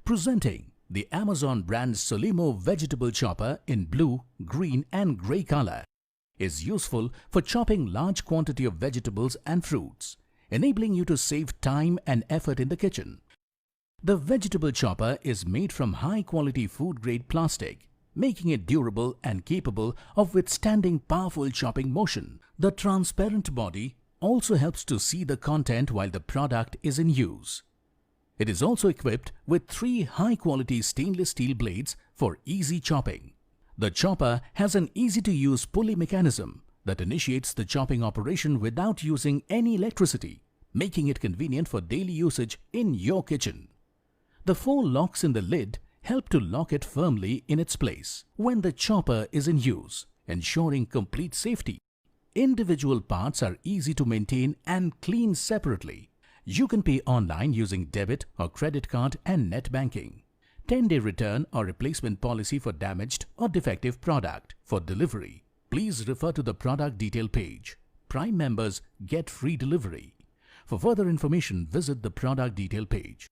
Presenting the Amazon brand Solimo vegetable chopper in blue, green and grey color is useful for chopping large quantity of vegetables and fruits, enabling you to save time and effort in the kitchen. The vegetable chopper is made from high-quality food-grade plastic, making it durable and capable of withstanding powerful chopping motion. The transparent body also helps to see the content while the product is in use. It is also equipped with 3 high-quality stainless steel blades for easy chopping. The chopper has an easy-to-use pulley mechanism that initiates the chopping operation without using any electricity, making it convenient for daily usage in your kitchen. The 4 locks in the lid help to lock it firmly in its place when the chopper is in use, ensuring complete safety. Individual parts are easy to maintain and clean separately. You can pay online using debit or credit card and net banking. 10-day return or replacement policy for damaged or defective product. For delivery, please refer to the product detail page. Prime members get free delivery. For further information, visit the product detail page.